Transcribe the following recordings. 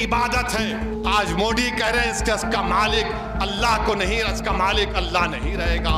इबादत है। आज मोदी कह रहे हैं इसका मालिक अल्लाह को नहीं, इसका मालिक अल्लाह नहीं रहेगा।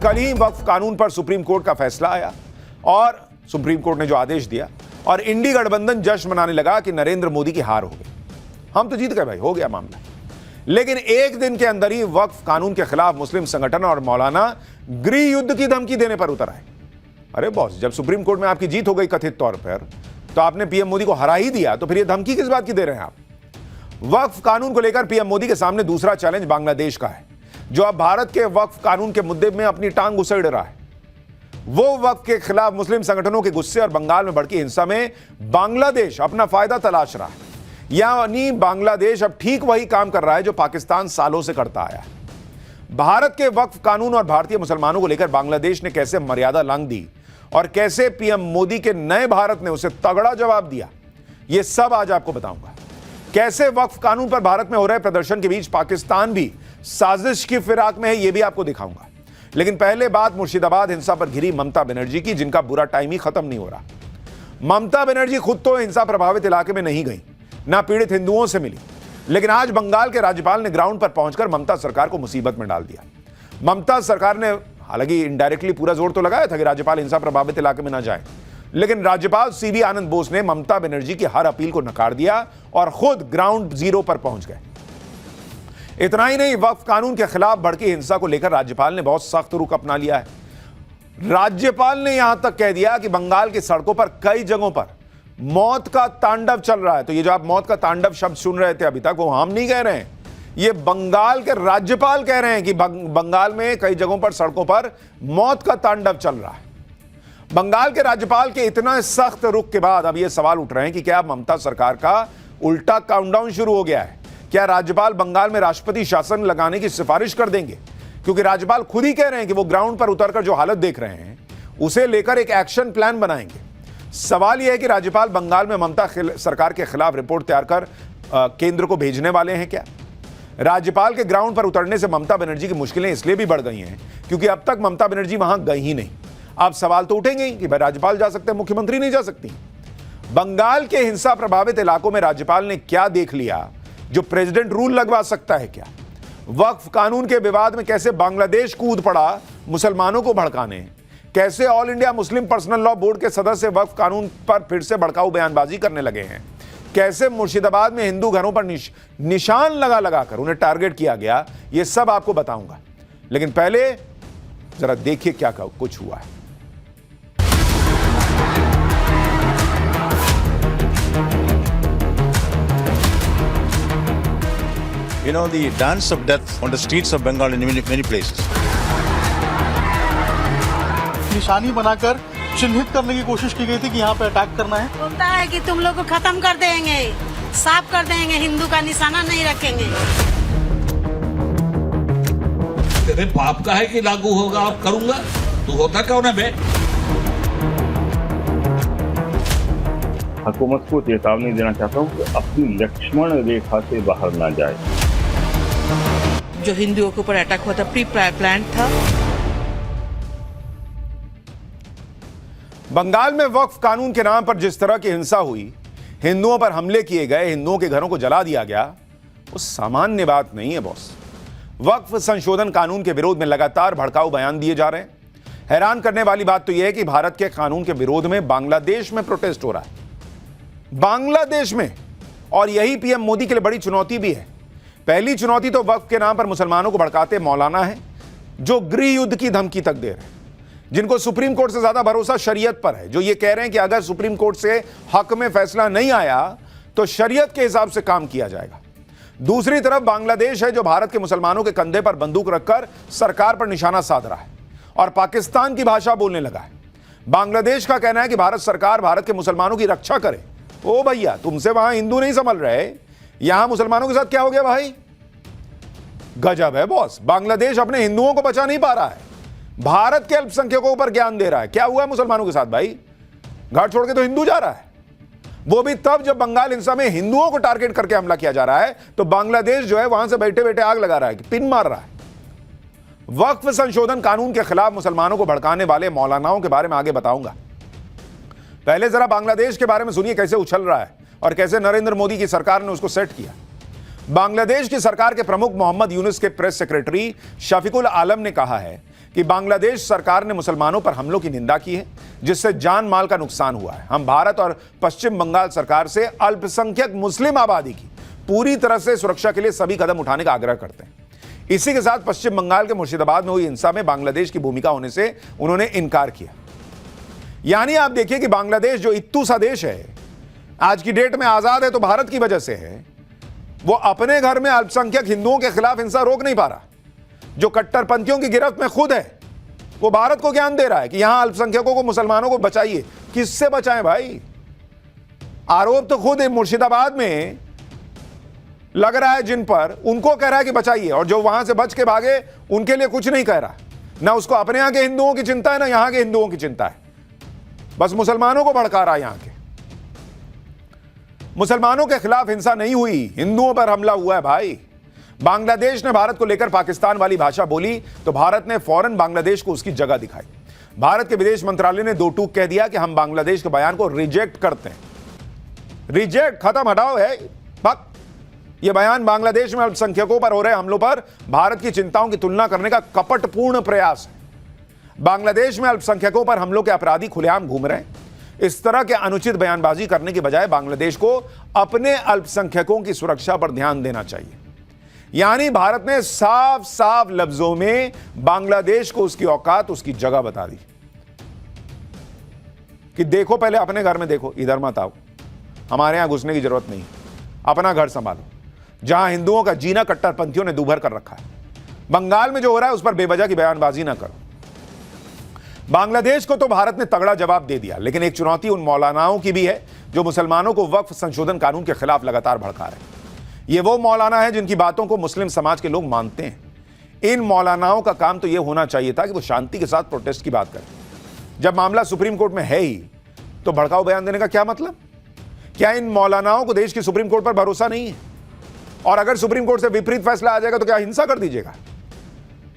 कल ही वक्फ कानून पर सुप्रीम कोर्ट का फैसला आया और सुप्रीम कोर्ट ने जो आदेश दिया और इंडी गठबंधन जश्न मनाने लगा कि नरेंद्र मोदी की हार हो गई, हम तो जीत गए भाई, हो गया मामला। लेकिन एक दिन के अंदर ही वक्फ कानून के खिलाफ मुस्लिम संगठन और मौलाना गृह युद्ध की धमकी देने पर उतर आए। अरे बॉस, जब सुप्रीम कोर्ट में आपकी जीत हो गई कथित तौर पर, तो आपने पीएम मोदी को हरा ही दिया, तो फिर यह धमकी किस बात की दे रहे हैं आप? वक्फ कानून को लेकर पीएम मोदी के सामने दूसरा चैलेंज बांग्लादेश का है, जो अब भारत के वक्फ कानून के मुद्दे में अपनी टांग घुसेड़ रहा है। वो वक्फ के खिलाफ मुस्लिम संगठनों के गुस्से और बंगाल में भड़की हिंसा में बांग्लादेश अपना फायदा तलाश रहा है। यानी बांग्लादेश अब ठीक वही काम कर रहा है जो पाकिस्तान सालों से करता आया है। भारत के वक्फ कानून और भारतीय मुसलमानों को लेकर बांग्लादेश ने कैसे मर्यादा लांघ दी और कैसे पीएम मोदी के नए भारत ने उसे तगड़ा जवाब दिया, यह सब आज आपको बताऊंगा। कैसे वक्फ कानून पर भारत में हो रहे प्रदर्शन के बीच पाकिस्तान भी साजिश की फिराक में है, यह भी आपको दिखाऊंगा। लेकिन पहले बात मुर्शिदाबाद हिंसा पर घिरी ममता बनर्जी की, जिनका बुरा टाइम ही खत्म नहीं हो रहा। ममता बनर्जी खुद तो हिंसा प्रभावित इलाके में नहीं गई, ना पीड़ित हिंदुओं से मिली, लेकिन आज बंगाल के राज्यपाल ने ग्राउंड पर पहुंचकर ममता सरकार को मुसीबत में डाल दिया। ममता सरकार ने हालांकि इनडायरेक्टली पूरा जोर तो लगाया था कि राज्यपाल हिंसा प्रभावित इलाके में ना जाए, लेकिन राज्यपाल सीवी आनंद बोस ने ममता बनर्जी की हर अपील को नकार दिया और खुद ग्राउंड जीरो पर पहुंच गए। इतना ही नहीं, वक्फ कानून के खिलाफ भड़की हिंसा को लेकर राज्यपाल ने बहुत सख्त रुख अपना लिया है। राज्यपाल ने यहां तक कह दिया कि बंगाल की सड़कों पर कई जगहों पर मौत का तांडव चल रहा है। तो ये जो आप मौत का तांडव शब्द सुन रहे थे अभी तक, वो हम नहीं कह रहे हैं, ये बंगाल के राज्यपाल कह रहे हैं कि बंगाल में कई जगहों पर सड़कों पर मौत का तांडव चल रहा है। बंगाल के राज्यपाल के इतना सख्त रुख के बाद अब ये सवाल उठ रहे हैं कि क्या ममता सरकार का उल्टा काउंटडाउन शुरू हो गया है? क्या राज्यपाल बंगाल में राष्ट्रपति शासन लगाने की सिफारिश कर देंगे? क्योंकि राज्यपाल खुद ही कह रहे हैं कि वो ग्राउंड पर उतरकर जो हालत देख रहे हैं उसे लेकर एक एक्शन प्लान बनाएंगे। सवाल यह है कि राज्यपाल बंगाल में ममता सरकार के खिलाफ रिपोर्ट तैयार कर केंद्र को भेजने वाले हैं क्या? राज्यपाल के ग्राउंड पर उतरने से ममता बनर्जी की मुश्किलें इसलिए भी बढ़ गई हैं क्योंकि अब तक ममता बनर्जी वहां गई ही नहीं। अब सवाल तो उठेंगे ही कि भाई राज्यपाल जा सकते हैं, मुख्यमंत्री नहीं जा सकती। बंगाल के हिंसा प्रभावित इलाकों में राज्यपाल ने क्या देख लिया जो प्रेसिडेंट रूल लगवा सकता है क्या? वक्फ कानून के विवाद में कैसे बांग्लादेश कूद पड़ा मुसलमानों को भड़काने? कैसे all India Muslim personal law board के सदस्य वक्फ कानून पर फिर से भड़काऊ बयानबाजी करने लगे हैं? कैसे मुर्शिदाबाद में हिंदू घरों पर निशान लगाकर उन्हें टारगेट किया गया? यह सब आपको बताऊंगा, लेकिन पहले जरा देखिए क्या कुछ हुआ है। You know, the dance of death on the streets of Bengal in many places. निशानी बनाकर चिन्हित करने की कोशिश की गई थी कि यहाँ पे अटैक करना है। बोलता है कि तुम लोग को खत्म कर देंगे, साफ कर देंगे, हिंदू का निशाना नहीं रखेंगे। तेरे बाप का है कि लागू होगा, आप करूंगा, तू होता कौन है बे? हुकूमत को चेतावनी देना चाहता हूँ कि अपनी लक्ष्मण रेखा से बाहर ना जाए। जो हिंदुओं के ऊपर अटैक हुआ था प्री प्लान था। बंगाल में वक्फ कानून के नाम पर जिस तरह की हिंसा हुई, हिंदुओं पर हमले किए गए, हिंदुओं के घरों को जला दिया गया, वो सामान्य बात नहीं है बॉस। वक्फ संशोधन कानून के विरोध में लगातार भड़काऊ बयान दिए जा रहे हैं। हैरान करने वाली बात तो यह है कि भारत के कानून के विरोध में बांग्लादेश में प्रोटेस्ट हो रहा है, बांग्लादेश में, और यही पीएम मोदी के लिए बड़ी चुनौती भी है। पहली चुनौती तो वक्फ के नाम पर मुसलमानों को भड़काते मौलाना है जो गृह युद्ध की धमकी तक दे रहे हैं, जिनको सुप्रीम कोर्ट से ज्यादा भरोसा शरीयत पर है, जो ये कह रहे हैं कि अगर सुप्रीम कोर्ट से हक में फैसला नहीं आया तो शरीयत के हिसाब से काम किया जाएगा। दूसरी तरफ बांग्लादेश है जो भारत के मुसलमानों के कंधे पर बंदूक रखकर सरकार पर निशाना साध रहा है और पाकिस्तान की भाषा बोलने लगा है। बांग्लादेश का कहना है कि भारत सरकार भारत के मुसलमानों की रक्षा करे। ओ भैया, तुमसे वहां हिंदू नहीं संभल रहे, यहां मुसलमानों के साथ क्या हो गया भाई? गजब है बॉस। बांग्लादेश अपने हिंदुओं को बचा नहीं पा रहा है, भारत के अल्पसंख्यकों पर ज्ञान दे रहा है। क्या हुआ है मुसलमानों के साथ भाई? घर छोड़ के तो हिंदू जा रहा है, वो भी तब जब बंगाल हिंसा में हिंदुओं को टारगेट करके हमला किया जा रहा है तो बांग्लादेश जो है वहां से बैठे बैठे आग लगा रहा है, पिन मार रहा है। वक्फ संशोधन कानून के खिलाफ मुसलमानों को भड़काने वाले मौलानाओं के बारे में आगे बताऊंगा। पहले जरा बांग्लादेश के बारे में सुनिए कैसे उछल रहा है और कैसे नरेंद्र मोदी की सरकार ने उसको सेट किया। बांग्लादेश की सरकार के प्रमुख मोहम्मद यूनुस के प्रेस सेक्रेटरी शफीकुल आलम ने कहा है कि बांग्लादेश सरकार ने मुसलमानों पर हमलों की निंदा की है, जिससे जान माल का नुकसान हुआ है। हम भारत और पश्चिम बंगाल सरकार से अल्पसंख्यक मुस्लिम आबादी की पूरी तरह से सुरक्षा के लिए सभी कदम उठाने का आग्रह करते हैं। इसी के साथ पश्चिम बंगाल के मुर्शिदाबाद में हुई हिंसा में बांग्लादेश की भूमिका होने से उन्होंने इनकार किया। यानी आप देखिए कि बांग्लादेश जो इत्तू सा देश है, आज की डेट में आजाद है तो भारत की वजह से है, वो अपने घर में अल्पसंख्यक हिंदुओं के खिलाफ हिंसा रोक नहीं पा रहा। जो कट्टरपंथियों की गिरफ्त में खुद है, वो भारत को ज्ञान दे रहा है कि यहां अल्पसंख्यकों को, मुसलमानों को बचाइए। किससे बचाएं भाई? आरोप तो खुद मुर्शिदाबाद में लग रहा है जिन पर, उनको कह रहा है कि बचाइए, और जो वहां से बच के भागे उनके लिए कुछ नहीं कह रहा। ना उसको अपने यहां के हिंदुओं की चिंता है, ना यहां के हिंदुओं की चिंता है, बस मुसलमानों को भड़का रहा है। यहां के मुसलमानों के खिलाफ हिंसा नहीं हुई, हिंदुओं पर हमला हुआ है भाई। बांग्लादेश ने भारत को लेकर पाकिस्तान वाली भाषा बोली तो भारत ने फौरन बांग्लादेश को उसकी जगह दिखाई। भारत के विदेश मंत्रालय ने दो टूक कह दिया कि हम बांग्लादेश के बयान को रिजेक्ट करते हैं। रिजेक्ट, खत्म, हटाओ है बात। यह बयान बांग्लादेश में अल्पसंख्यकों पर हो रहे हमलों पर भारत की चिंताओं की तुलना करने का कपटपूर्ण प्रयास है। बांग्लादेश में अल्पसंख्यकों पर हमलों के अपराधी खुलेआम घूम रहे हैं। इस तरह के अनुचित बयानबाजी करने के बजाय बांग्लादेश को अपने अल्पसंख्यकों की सुरक्षा पर ध्यान देना चाहिए। यानी भारत ने साफ साफ लफ्जों में बांग्लादेश को उसकी औकात, उसकी जगह बता दी कि देखो, पहले अपने घर में देखो, इधर मत आओ, हमारे यहां घुसने की जरूरत नहीं, अपना घर संभालो। जहां हिंदुओं का जीना कट्टरपंथियों ने दूभर कर रखा है, बंगाल में जो हो रहा है उस पर बेवजह की बयानबाजी ना करो। बांग्लादेश को तो भारत ने तगड़ा जवाब दे दिया, लेकिन एक चुनौती उन मौलानाओं की भी है जो मुसलमानों को वक्फ संशोधन कानून के खिलाफ लगातार भड़का रहे हैं। ये वो मौलाना है जिनकी बातों को मुस्लिम समाज के लोग मानते हैं। इन मौलानाओं का काम तो यह होना चाहिए था कि वो शांति के साथ प्रोटेस्ट की बात करें। जब मामला सुप्रीम कोर्ट में है ही तो भड़काऊ बयान देने का क्या मतलब? क्या इन मौलानाओं को देश की सुप्रीम कोर्ट पर भरोसा नहीं है? और अगर सुप्रीम कोर्ट से विपरीत फैसला आ जाएगा तो क्या हिंसा कर दीजिएगा?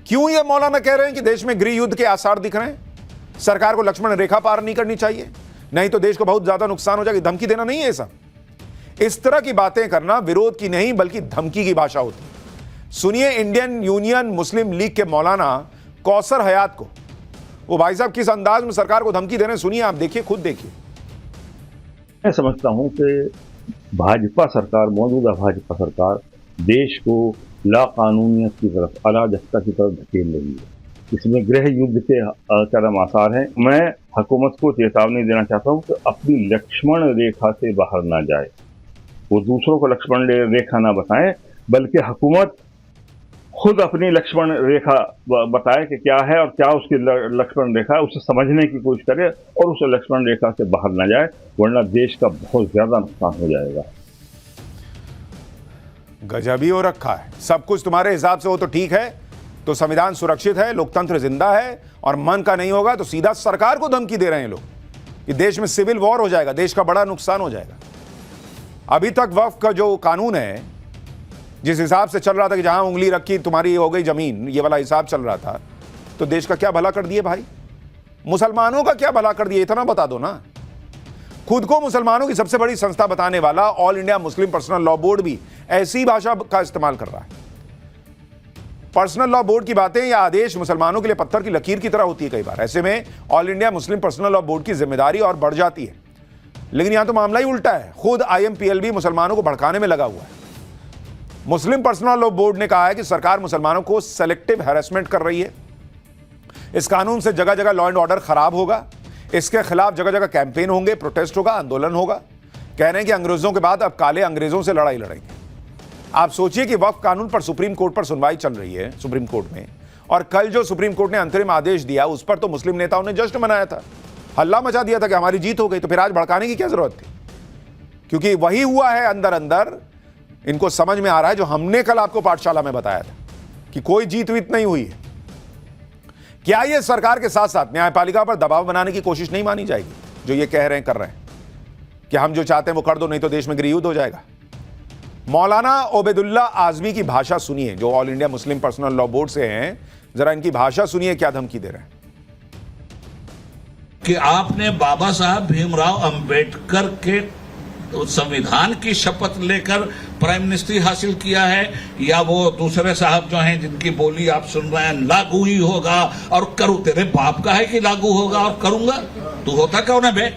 क्यों ये मौलाना कह रहे हैं कि देश में गृह युद्ध के आसार दिख रहे हैं, सरकार को लक्ष्मण रेखा पार नहीं करनी चाहिए, नहीं तो देश को बहुत ज्यादा नुकसान हो जाएगा? धमकी देना नहीं है सब। इस तरह की बातें करना विरोध की नहीं बल्कि धमकी की भाषा होती है। सुनिए इंडियन यूनियन मुस्लिम लीग के मौलाना कौसर हयात को, वो भाई साहब किस अंदाज में सरकार को धमकी दे रहे हैं, सुनिए, आप देखिए, खुद देखिए। मैं समझता हूं कि भाजपा सरकार, मौजूदा भाजपा सरकार देश को लाकानूनियत की तरफ, अराजकता की तरफ धकेल रही है। इसमें गृह युद्ध के चरम आसार हैं। मैं हुकूमत को चेतावनी देना चाहता हूं कि अपनी लक्ष्मण रेखा से बाहर ना जाए, वो दूसरों को लक्ष्मण रेखा ना बताएं, बल्कि हुकूमत खुद अपनी लक्ष्मण रेखा बताए कि क्या है और क्या उसकी लक्ष्मण रेखा है, उसे समझने की कोशिश करे और उस लक्ष्मण रेखा से बाहर ना जाए, वरना देश का बहुत ज्यादा नुकसान हो जाएगा। गजब ही हो रखा है, सब कुछ तुम्हारे हिसाब से हो तो ठीक है, तो संविधान सुरक्षित है, लोकतंत्र जिंदा है, और मन का नहीं होगा तो सीधा सरकार को धमकी दे रहे हैं लोग कि देश में सिविल वॉर हो जाएगा, देश का बड़ा नुकसान हो जाएगा। अभी तक वक्फ का जो कानून है, जिस हिसाब से चल रहा था कि जहां उंगली रखी तुम्हारी हो गई जमीन, ये वाला हिसाब चल रहा था, तो देश का क्या भला कर दिए भाई? मुसलमानों का क्या भला कर दिए, इतना बता दो ना। खुद को मुसलमानों की सबसे बड़ी संस्था बताने वाला all India Muslim personal law board भी ऐसी भाषा का इस्तेमाल कर रहा है। पर्सनल लॉ बोर्ड की बातें या आदेश मुसलमानों के लिए पत्थर की लकीर की तरह होती है कई बार। ऐसे में all India Muslim personal law board की जिम्मेदारी और बढ़ जाती है। लेकिन यहां तो मामला ही उल्टा है, खुद IMPLB मुसलमानों को भड़काने में लगा हुआ है। मुस्लिम पर्सनल लॉ बोर्ड ने कहा है कि सरकार मुसलमानों को सेलेक्टिव हैरेसमेंट कर रही है। इस कानून से जगह जगह लॉ एंड ऑर्डर खराब होगा, इसके खिलाफ जगह जगह कैंपेन होंगे, प्रोटेस्ट होगा, आंदोलन होगा। कह रहे हैं कि अंग्रेजों के बाद अब काले अंग्रेजों से लड़ाई लड़ेंगे। आप सोचिए कि वक्फ कानून पर सुप्रीम कोर्ट पर सुनवाई चल रही है, सुप्रीम कोर्ट में, और कल जो सुप्रीम कोर्ट ने अंतरिम आदेश दिया उस पर तो मुस्लिम नेताओं ने जश्न मनाया था, हल्ला मचा दिया था कि हमारी जीत हो गई। तो फिर आज भड़काने की क्या जरूरत थी? क्योंकि वही हुआ है अंदर अंदर, इनको समझ में आ रहा है जो हमने कल आपको पाठशाला में बताया था कि कोई जीत वीत नहीं हुई है। क्या ये सरकार के साथ साथ न्यायपालिका पर दबाव बनाने की कोशिश नहीं मानी जाएगी, जो ये कह रहे हैं, कर रहे हैं कि हम जो चाहते हैं वो कर दो, नहीं तो देश में गृह युद्ध हो जाएगा? मौलाना ओबेदुल्ला आजमी की भाषा सुनिए, जो all India Muslim personal law board से हैं, जरा इनकी भाषा सुनिए, क्या धमकी दे रहे हैं। कि आपने बाबा साहब भीमराव अंबेडकर के संविधान की शपथ लेकर प्राइम मिनिस्ट्री हासिल किया है, या वो दूसरे साहब जो हैं जिनकी बोली आप सुन रहे हैं लागू ही होगा और करूं, तेरे बाप का है कि लागू होगा और करूंगा, तू होता कौन है बे?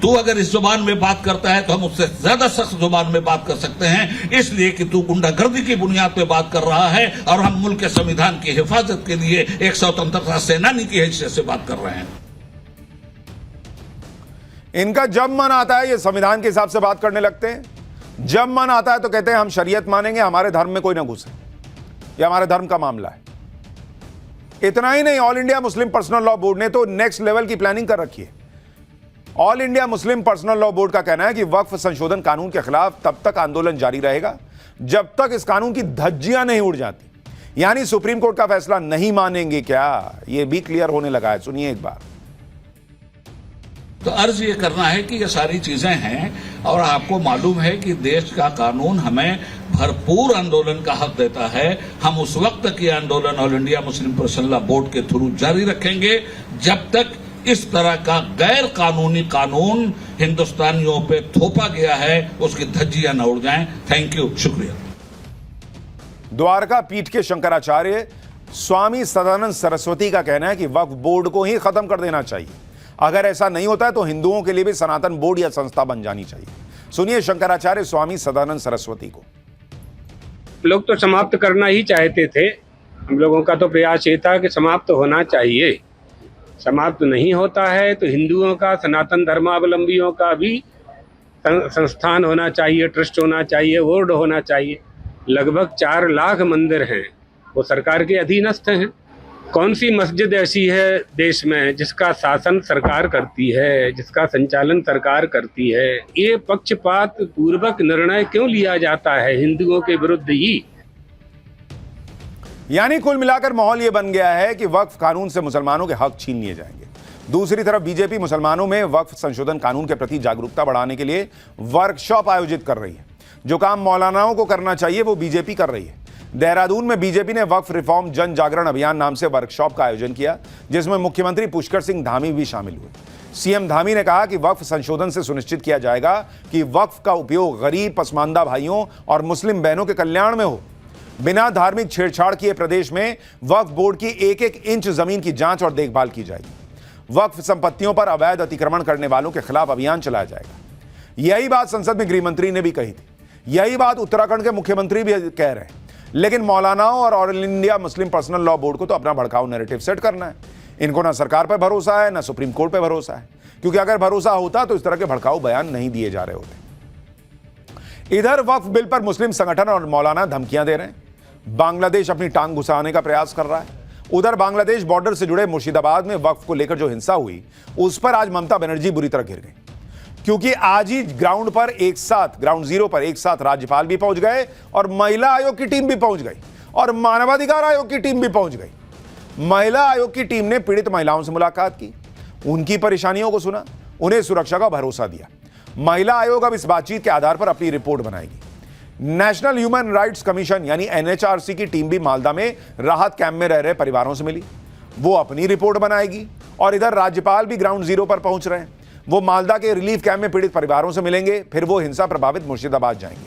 तू अगर इस जुबान में बात करता है तो हम उससे ज्यादा सख्त जुबान में बात कर सकते हैं, इसलिए कि तू गुंडागर्दी की बुनियाद पे बात कर रहा है और हम मुल्क के संविधान की हिफाजत के लिए एक स्वतंत्रता सेनानी की हैसियत से बात कर रहे हैं। इनका जब मन आता है ये संविधान के हिसाब से बात करने लगते हैं। जब मन आता है तो कहते हैं हम शरीयत मानेंगे, हमारे धर्म में कोई ना घुसे, ये हमारे धर्म का मामला है। इतना ही नहीं, all India Muslim personal law board ने तो नेक्स्ट लेवल की प्लानिंग कर रखी है। All India Muslim personal law board का कहना है कि वक्फ संशोधन कानून के खिलाफ तब तक आंदोलन जारी रहेगा जब तक इस कानून की धज्जियां नहीं उड़ जाती। यानी सुप्रीम कोर्ट का फैसला नहीं मानेंगे क्या, यह भी क्लियर होने लगा है। सुनिए एक बार। तो अर्ज ये करना है कि ये सारी चीजें हैं और आपको मालूम है कि देश का कानून हमें भरपूर आंदोलन का हक देता है। हम उस वक्त तक ये आंदोलन all India Muslim personal law board के थ्रू जारी रखेंगे जब तक इस तरह का गैर कानूनी कानून हिंदुस्तानियों पे थोपा गया है उसकी धज्जियां न उड़ जाएं। थैंक यू, शुक्रिया। द्वारका पीठ के शंकराचार्य स्वामी सदानंद सरस्वती का कहना है कि वक्फ बोर्ड को ही खत्म कर देना चाहिए। अगर ऐसा नहीं होता है तो हिंदुओं के लिए भी सनातन बोर्ड या संस्था बन जानी चाहिए। सुनिए शंकराचार्य स्वामी सदानंद सरस्वती को। लोग तो समाप्त करना ही चाहते थे, हम लोगों का तो प्रयास ये था कि समाप्त होना चाहिए। समाप्त नहीं होता है तो हिंदुओं का, सनातन धर्मावलंबियों का भी संस्थान होना चाहिए, ट्रस्ट होना चाहिए, बोर्ड होना चाहिए। लगभग 4 लाख मंदिर हैं, वो सरकार के अधीनस्थ हैं। कौन सी मस्जिद ऐसी है देश में जिसका शासन सरकार करती है, जिसका संचालन सरकार करती है? ये पक्षपात पूर्वक निर्णय क्यों लिया जाता है हिंदुओं के विरुद्ध ही? यानी कुल मिलाकर माहौल यह बन गया है कि वक्फ कानून से मुसलमानों के हक छीन लिए जाएंगे। दूसरी तरफ बीजेपी मुसलमानों में वक्फ संशोधन कानून के प्रति जागरूकता बढ़ाने के लिए वर्कशॉप आयोजित कर रही है। जो काम मौलानाओं को करना चाहिए वो बीजेपी कर रही है। देहरादून में बीजेपी ने वक्फ रिफॉर्म जन जागरण अभियान नाम से वर्कशॉप का आयोजन किया, जिसमें मुख्यमंत्री पुष्कर सिंह धामी भी शामिल हुए। सीएम धामी ने कहा कि वक्फ संशोधन से सुनिश्चित किया जाएगा कि वक्फ का उपयोग गरीब, पसमानदा भाइयों और मुस्लिम बहनों के कल्याण में हो। बिना धार्मिक छेड़छाड़ किए प्रदेश में वक्फ बोर्ड की एक एक इंच जमीन की जांच और देखभाल की जाएगी। वक्फ संपत्तियों पर अवैध अतिक्रमण करने वालों के खिलाफ अभियान चलाया जाएगा। यही बात संसद में गृह मंत्री ने भी कही थी, यही बात उत्तराखंड के मुख्यमंत्री भी कह रहे हैं। लेकिन मौलानाओं और all India Muslim personal law board को तो अपना भड़काऊ नैरेटिव सेट करना है। इनको ना सरकार पर भरोसा है ना सुप्रीम कोर्ट पर भरोसा है, क्योंकि अगर भरोसा होता तो इस तरह के भड़काऊ बयान नहीं दिए जा रहे होते। इधर वक्फ बिल पर मुस्लिम संगठन और मौलाना धमकियां दे रहे हैं। बांग्लादेश अपनी टांग घुसाने का प्रयास कर रहा है। उधर बांग्लादेश बॉर्डर से जुड़े मुर्शिदाबाद में वक्फ को लेकर जो हिंसा हुई उस पर आज ममता बनर्जी बुरी तरह गिर गई, क्योंकि आज ही ग्राउंड जीरो पर एक साथ राज्यपाल भी पहुंच गए और महिला आयोग की टीम भी पहुंच गई और मानवाधिकार आयोग की टीम भी पहुंच गई। महिला आयोग की टीम ने पीड़ित महिलाओं से मुलाकात की, उनकी परेशानियों को सुना, उन्हें सुरक्षा का भरोसा दिया। महिला आयोग अब इस बातचीत के आधार पर अपनी रिपोर्ट बनाएगी। नेशनल ह्यूमन राइट्स कमीशन यानी एनएचआरसी की टीम भी मालदा में राहत कैंप में रह रहे परिवारों से मिली, वो अपनी रिपोर्ट बनाएगी। और इधर राज्यपाल भी ग्राउंड जीरो पर पहुंच रहे हैं, वो मालदा के रिलीफ कैंप में पीड़ित परिवारों से मिलेंगे, फिर वो हिंसा प्रभावित मुर्शिदाबाद जाएंगे।